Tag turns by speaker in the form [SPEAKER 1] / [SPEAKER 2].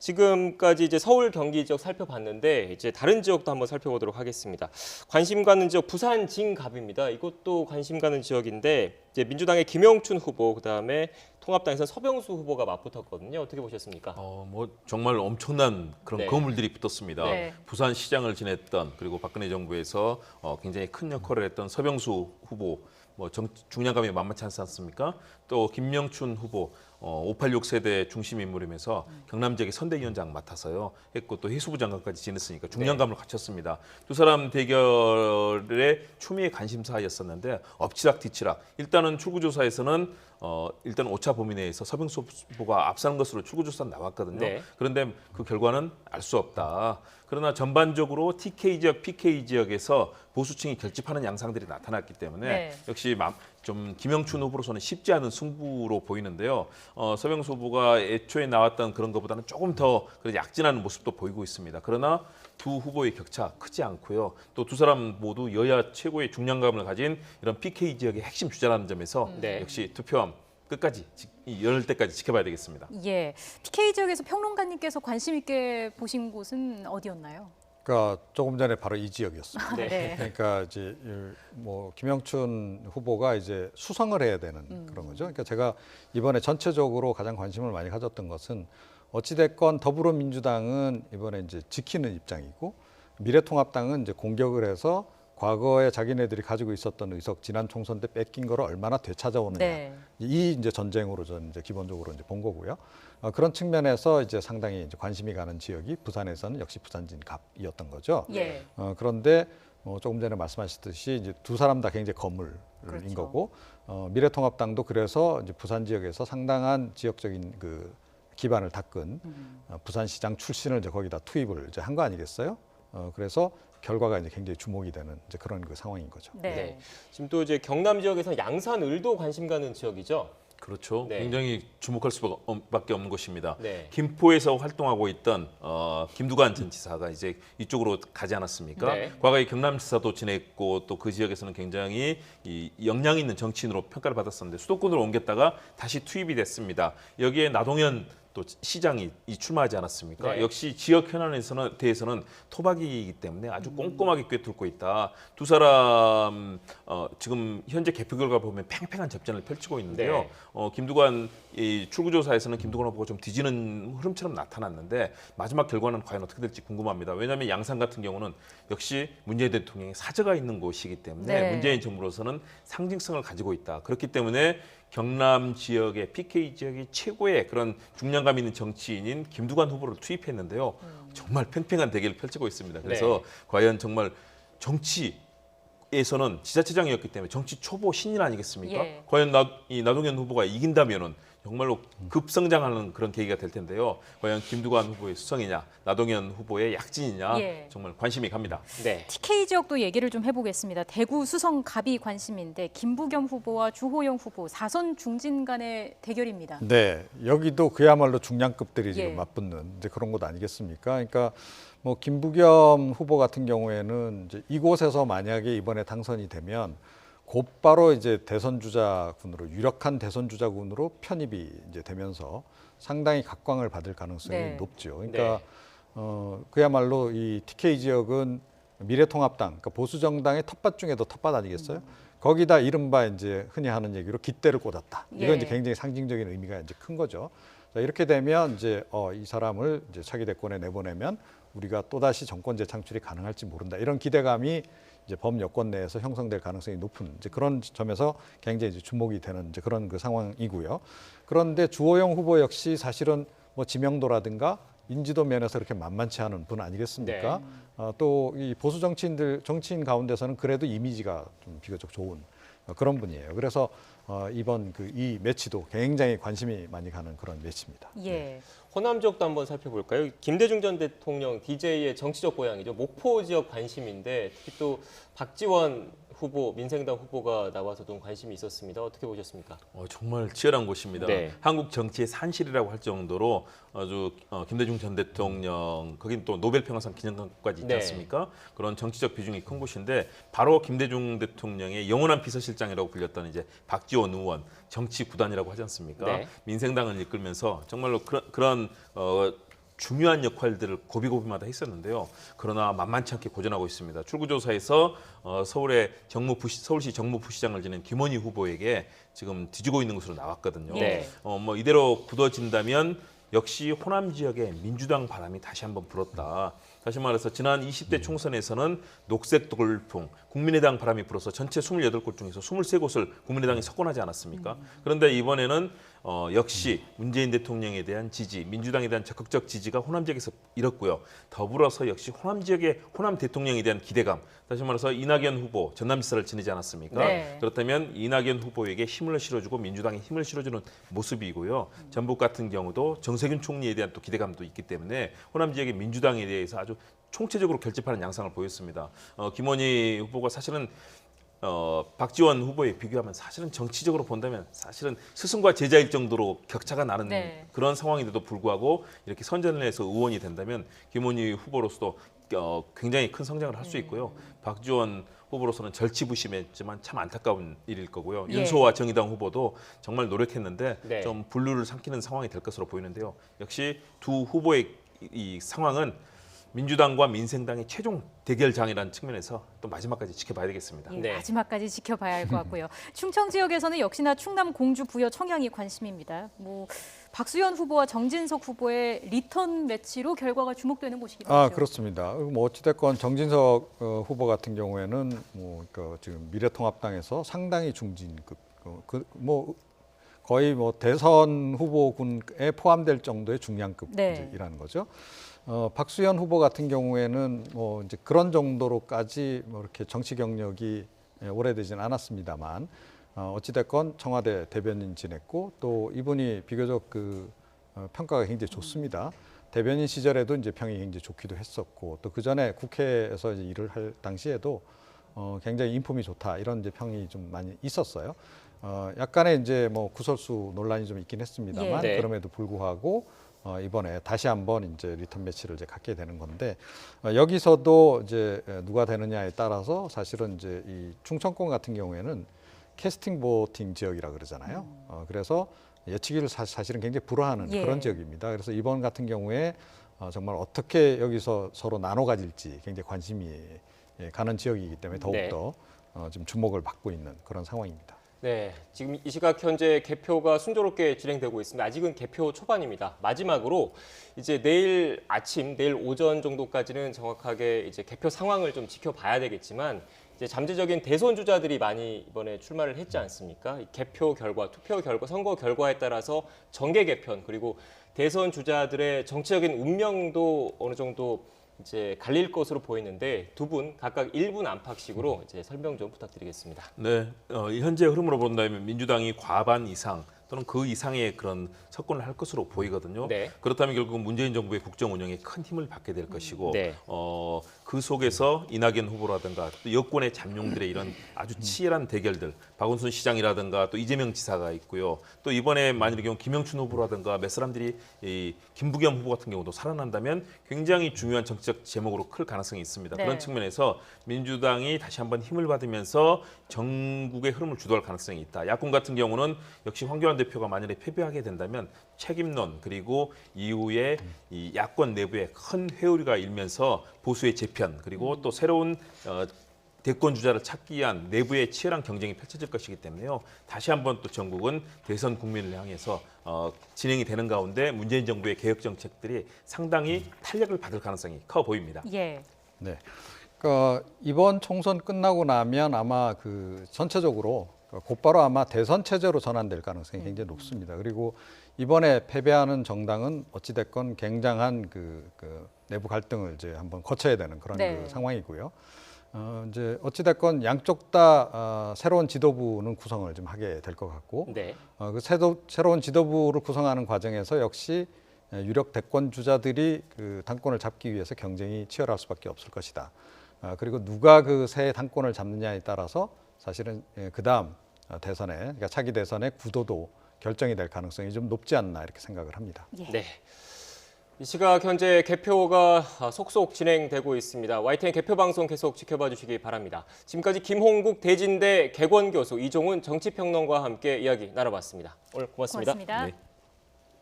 [SPEAKER 1] 지금까지 이제 서울, 경기 지역 살펴봤는데 이제 다른 지역도 한번 살펴보도록 하겠습니다. 관심 가는 지역 부산 진갑입니다. 이것도 관심 가는 지역인데 이제 민주당의 김영춘 후보 그다음에 통합당에서 서병수 후보가 맞붙었거든요. 어떻게 보셨습니까?
[SPEAKER 2] 뭐 정말 엄청난 그런
[SPEAKER 1] 네.
[SPEAKER 2] 거물들이 붙었습니다.
[SPEAKER 3] 네.
[SPEAKER 2] 부산시장을 지냈던 그리고 박근혜 정부에서 굉장히 큰 역할을 했던 서병수 후보, 중량감이 만만치 않지 않습니까? 또 김명춘 후보, 586 세대 중심 인물이면서 경남 지역의 선대위원장 맡아서요 했고 또 해수부 장관까지 지냈으니까 중량감을 갖췄습니다. 두 사람 대결의 초미의 관심사였었는데 엎치락 뒤치락. 일단은 출구조사에서는 일단 오차 범위 내에서 서병수 후보가 앞서는 것으로 출구조사 나왔거든요.
[SPEAKER 1] 네.
[SPEAKER 2] 그런데 그 결과는 알 수 없다. 그러나 전반적으로 TK 지역, PK 지역에서 보수층이 결집하는 양상들이 나타났기 때문에
[SPEAKER 3] 네.
[SPEAKER 2] 역시 좀 김영춘 후보로서는 쉽지 않은 승부로 보이는데요. 서병수 후보가 애초에 나왔던 그런 것보다는 조금 더 약진하는 모습도 보이고 있습니다. 그러나 두 후보의 격차 크지 않고요. 또 두 사람 모두 여야 최고의 중량감을 가진 이런 PK 지역의 핵심 주자라는 점에서
[SPEAKER 1] 네.
[SPEAKER 2] 역시 투표함 끝까지 열릴 때까지 지켜봐야 되겠습니다.
[SPEAKER 3] 예, PK 지역에서 평론가님께서 관심 있게 보신 곳은 어디였나요?
[SPEAKER 4] 그러니까 조금 전에 바로 이 지역이었습니다.
[SPEAKER 1] 네.
[SPEAKER 4] 그러니까 이제 김영춘 후보가 이제 수성을 해야 되는 그런 거죠. 그러니까 제가 이번에 전체적으로 가장 관심을 많이 가졌던 것은 어찌 됐건 더불어민주당은 이번에 이제 지키는 입장이고 미래통합당은 이제 공격을 해서 과거에 자기네들이 가지고 있었던 의석 지난 총선 때 뺏긴 거를 얼마나 되찾아오느냐
[SPEAKER 3] 네.
[SPEAKER 4] 이 이제 전쟁으로 저는 이제 기본적으로 이제 본 거고요. 그런 측면에서 이제 상당히 이제 관심이 가는 지역이 부산에서는 역시 부산진갑이었던 거죠.
[SPEAKER 3] 예.
[SPEAKER 4] 그런데 조금 전에 말씀하셨듯이 이제 두 사람 다 굉장히 거물인
[SPEAKER 3] 그렇죠.
[SPEAKER 4] 거고 미래통합당도 그래서 이제 부산 지역에서 상당한 지역적인 그 기반을 닦은 부산시장 출신을 이제 거기다 투입을 이제 한 거 아니겠어요? 그래서 결과가 이제 굉장히 주목이 되는 이제 그런 그 상황인 거죠.
[SPEAKER 3] 네.
[SPEAKER 1] 네. 지금 또 이제 경남 지역에서 양산 을도 관심 가는 지역이죠.
[SPEAKER 2] 그렇죠.
[SPEAKER 1] 네.
[SPEAKER 2] 굉장히 주목할 수밖에 없는 곳입니다.
[SPEAKER 1] 네.
[SPEAKER 2] 김포에서 활동하고 있던 김두관 전 지사가 이제 이쪽으로 가지 않았습니까?
[SPEAKER 1] 네.
[SPEAKER 2] 과거에 경남지사도 지냈고 또 그 지역에서는 굉장히 이 역량 있는 정치인으로 평가를 받았었는데 수도권으로 옮겼다가 다시 투입이 됐습니다. 여기에 나동현 또 시장이 출마하지 않았습니까?
[SPEAKER 1] 네.
[SPEAKER 2] 역시 지역 현안에서는 대해서는 토박이이기 때문에 아주 꼼꼼하게 꿰뚫고 있다. 두 사람 지금 현재 개표 결과 보면 팽팽한 접전을 펼치고 있는데요.
[SPEAKER 1] 네.
[SPEAKER 2] 김두관 이 출구조사에서는 김두관 후보가 좀 뒤지는 흐름처럼 나타났는데 마지막 결과는 과연 어떻게 될지 궁금합니다. 왜냐하면 양산 같은 경우는 역시 문재인 대통령의 사저가 있는 곳이기 때문에
[SPEAKER 3] 네.
[SPEAKER 2] 문재인 정부로서는 상징성을 가지고 있다. 그렇기 때문에 경남 지역의 PK 지역이 최고의 그런 중량감 있는 정치인인 김두관 후보를 투입했는데요. 정말 팽팽한 대결을 펼치고 있습니다. 그래서
[SPEAKER 1] 네.
[SPEAKER 2] 과연 정말 정치에서는 지자체장이었기 때문에 정치 초보 신인 아니겠습니까?
[SPEAKER 3] 예.
[SPEAKER 2] 과연 이 나동현 후보가 이긴다면은 정말로 급성장하는 그런 계기가 될 텐데요. 과연 김두관 후보의 수성이냐, 나동현 후보의 약진이냐
[SPEAKER 3] 예.
[SPEAKER 2] 정말 관심이 갑니다.
[SPEAKER 1] 네.
[SPEAKER 3] TK 지역도 얘기를 좀 해보겠습니다. 대구 수성 갑이 관심인데 김부겸 후보와 주호영 후보 4선 중진 간의 대결입니다.
[SPEAKER 4] 네, 여기도 그야말로 중량급들이 지금
[SPEAKER 3] 예.
[SPEAKER 4] 맞붙는 이제 그런 곳 아니겠습니까? 그러니까 뭐 김부겸 후보 같은 경우에는 이제 이곳에서 만약에 이번에 당선이 되면 곧바로 이제 대선 주자군으로 유력한 대선 주자군으로 편입이 이제 되면서 상당히 각광을 받을 가능성이
[SPEAKER 3] 네.
[SPEAKER 4] 높죠. 그러니까 그야말로 이 TK 지역은 미래통합당, 그러니까 보수 정당의 텃밭 중에도 텃밭 아니겠어요? 거기다 이른바 이제 흔히 하는 얘기로 깃대를 꽂았다. 이건
[SPEAKER 3] 예.
[SPEAKER 4] 이제 굉장히 상징적인 의미가 이제 큰 거죠. 자, 이렇게 되면 이제 이 사람을 이제 차기 대권에 내보내면 우리가 또다시 정권 재창출이 가능할지 모른다. 이런 기대감이 이제 범여권 내에서 형성될 가능성이 높은 이제 그런 점에서 굉장히 이제 주목이 되는 이제 그런 그 상황이고요. 그런데 주호영 후보 역시 사실은 뭐 지명도라든가 인지도 면에서 그렇게 만만치 않은 분 아니겠습니까?
[SPEAKER 1] 네.
[SPEAKER 4] 또 이 보수 정치인 가운데서는 그래도 이미지가 좀 비교적 좋은 그런 분이에요. 그래서 이번 이 매치도 굉장히 관심이 많이 가는 그런 매치입니다.
[SPEAKER 3] 예.
[SPEAKER 1] 호남 지역도 한번 살펴볼까요? 김대중 전 대통령 DJ의 정치적 고향이죠. 목포 지역 관심인데 특히 또 박지원 후보, 민생당 후보가 나와서 좀 관심이 있었습니다. 어떻게 보셨습니까?
[SPEAKER 2] 정말 치열한 곳입니다.
[SPEAKER 1] 네.
[SPEAKER 2] 한국 정치의 산실이라고 할 정도로 아주 김대중 전 대통령, 거긴 또 노벨평화상 기념관까지 있지
[SPEAKER 1] 네.
[SPEAKER 2] 않습니까? 그런 정치적 비중이 큰 곳인데 바로 김대중 대통령의 영원한 비서실장이라고 불렸던 이제 박지원 의원, 정치 구단이라고 하지 않습니까?
[SPEAKER 1] 네.
[SPEAKER 2] 민생당을 이끌면서 정말로 그런 중요한 역할들을 고비고비마다 했었는데요. 그러나 만만치 않게 고전하고 있습니다. 출구조사에서 서울시 정무부시장을 지낸 김원희 후보에게 지금 뒤지고 있는 것으로 나왔거든요.
[SPEAKER 1] 네.
[SPEAKER 2] 뭐 이대로 굳어진다면 역시 호남 지역에 민주당 바람이 다시 한번 불었다. 다시 말해서 지난 20대 총선에서는 녹색 돌풍, 국민의당 바람이 불어서 전체 28곳 중에서 23곳을 국민의당이 석권하지 않았습니까? 그런데 이번에는 역시 문재인 대통령에 대한 지지, 민주당에 대한 적극적 지지가 호남 지역에서 일었고요. 더불어서 역시 호남 지역의 호남 대통령에 대한 기대감, 다시 말해서 이낙연 후보 전남지사를 지내지 않았습니까?
[SPEAKER 3] 네.
[SPEAKER 2] 그렇다면 이낙연 후보에게 힘을 실어주고 민주당에 힘을 실어주는 모습이고요. 전북 같은 경우도 정세균 총리에 대한 또 기대감도 있기 때문에 호남 지역의 민주당에 대해서 아주 총체적으로 결집하는 양상을 보였습니다. 김원희 후보가 사실은 박지원 후보에 비교하면 사실은 정치적으로 본다면 사실은 스승과 제자일 정도로 격차가 나는
[SPEAKER 3] 네.
[SPEAKER 2] 그런 상황인데도 불구하고 이렇게 선전을 해서 의원이 된다면 김원희 후보로서도 굉장히 큰 성장을 할 수 있고요. 박지원 후보로서는 절치부심했지만 참 안타까운 일일 거고요.
[SPEAKER 3] 예.
[SPEAKER 2] 윤소와 정의당 후보도 정말 노력했는데
[SPEAKER 1] 네.
[SPEAKER 2] 좀 분류를 삼키는 상황이 될 것으로 보이는데요. 역시 두 후보의 이 상황은 민주당과 민생당의 최종 대결장이라는 측면에서 또 마지막까지 지켜봐야 되겠습니다.
[SPEAKER 3] 예,
[SPEAKER 1] 네.
[SPEAKER 3] 마지막까지 지켜봐야 할 것 같고요. 충청 지역에서는 역시나 충남 공주 부여 청양이 관심입니다. 뭐 박수현 후보와 정진석 후보의 리턴 매치로 결과가 주목되는 곳이기도 하죠.
[SPEAKER 4] 그렇습니다. 뭐 어찌됐건 정진석 후보 같은 경우에는 지금 미래통합당에서 상당히 중진급, 거의 뭐 대선 후보군에 포함될 정도의 중량급이라는 거죠. 박수현 후보 같은 경우에는 뭐 이제 그런 정도로까지 뭐 이렇게 정치 경력이 오래되지는 않았습니다만 어찌됐건 청와대 대변인 지냈고 또 이분이 비교적 평가가 굉장히 좋습니다. 대변인 시절에도 이제 평이 굉장히 좋기도 했었고 또 그 전에 국회에서 이제 일을 할 당시에도 굉장히 인품이 좋다 이런 이제 평이 좀 많이 있었어요. 약간의 이제 뭐 구설수 논란이 좀 있긴 했습니다만
[SPEAKER 1] 예. 네.
[SPEAKER 4] 그럼에도 불구하고 이번에 다시 한번 이제 리턴 매치를 이제 갖게 되는 건데 여기서도 이제 누가 되느냐에 따라서 사실은 이제 이 충청권 같은 경우에는 캐스팅 보팅 지역이라 그러잖아요. 그래서 예측을 사실은 굉장히 불허하는
[SPEAKER 3] 예.
[SPEAKER 4] 그런 지역입니다. 그래서 이번 같은 경우에 정말 어떻게 여기서 서로 나눠 가질지 굉장히 관심이 가는 지역이기 때문에 더욱더 좀 주목을 받고 있는 그런 상황입니다.
[SPEAKER 1] 네, 지금 이 시각 현재 개표가 순조롭게 진행되고 있습니다. 아직은 개표 초반입니다. 마지막으로 이제 내일 아침, 내일 오전 정도까지는 정확하게 이제 개표 상황을 좀 지켜봐야 되겠지만 이제 잠재적인 대선 주자들이 많이 이번에 출마를 했지 않습니까? 이 개표 결과, 투표 결과, 선거 결과에 따라서 정계 개편 그리고 대선 주자들의 정치적인 운명도 어느 정도 이제 갈릴 것으로 보이는데 두 분 각각 1분 안팎씩으로 이제 설명 좀 부탁드리겠습니다.
[SPEAKER 2] 네, 현재 흐름으로 본다면 민주당이 과반 이상 또는 그 이상의 그런 석권을 할 것으로 보이거든요.
[SPEAKER 1] 네.
[SPEAKER 2] 그렇다면 결국 문재인 정부의 국정 운영에 큰 힘을 받게 될 것이고
[SPEAKER 1] 네.
[SPEAKER 2] 그 속에서 이낙연 후보라든가 또 여권의 잠룡들의 이런 아주 치열한 대결들, 박원순 시장이라든가 또 이재명 지사가 있고요. 또 이번에 만일 경우 김영춘 후보라든가 몇 사람들이 이 김부겸 후보 같은 경우도 살아난다면 굉장히 중요한 정치적 제목으로 클 가능성이 있습니다.
[SPEAKER 3] 네.
[SPEAKER 2] 그런 측면에서 민주당이 다시 한번 힘을 받으면서 전국의 흐름을 주도할 가능성이 있다. 야권 같은 경우는 역시 황교안 대표가 만약에 패배하게 된다면 책임론 그리고 이후에 이 야권 내부에 큰 회오리가 일면서 보수의 재편 그리고 또 새로운 대권 주자를 찾기 위한 내부의 치열한 경쟁이 펼쳐질 것이기 때문에요. 다시 한번 또 전국은 대선 국민을 향해서 진행이 되는 가운데 문재인 정부의 개혁 정책들이 상당히 탄력을 받을 가능성이 커 보입니다.
[SPEAKER 3] 예.
[SPEAKER 4] 네. 그러니까 이번 총선 끝나고 나면 아마 전체적으로 곧바로 아마 대선 체제로 전환될 가능성이 굉장히 높습니다. 그리고 이번에 패배하는 정당은 어찌됐건 굉장한 그 내부 갈등을 이제 한번 거쳐야 되는 그런
[SPEAKER 3] 네.
[SPEAKER 4] 상황이고요. 이제 어찌됐건 양쪽 다 새로운 지도부는 구성을 좀 하게 될 것 같고,
[SPEAKER 1] 네.
[SPEAKER 4] 새로운 지도부를 구성하는 과정에서 역시 유력 대권 주자들이 그 당권을 잡기 위해서 경쟁이 치열할 수밖에 없을 것이다. 그리고 누가 그 새 당권을 잡느냐에 따라서 사실은 그다음 대선에, 그러니까 차기 대선의 구도도 결정이 될 가능성이 좀 높지 않나 이렇게 생각을 합니다.
[SPEAKER 3] 예.
[SPEAKER 1] 네. 이 시각 현재 개표가 속속 진행되고 있습니다. YTN 개표 방송 계속 지켜봐 주시기 바랍니다. 지금까지 김홍국 대진대 개권교수 이종훈 정치평론가와 함께 이야기 나눠봤습니다. 오늘 고맙습니다.
[SPEAKER 3] 고맙습니다.
[SPEAKER 2] 네.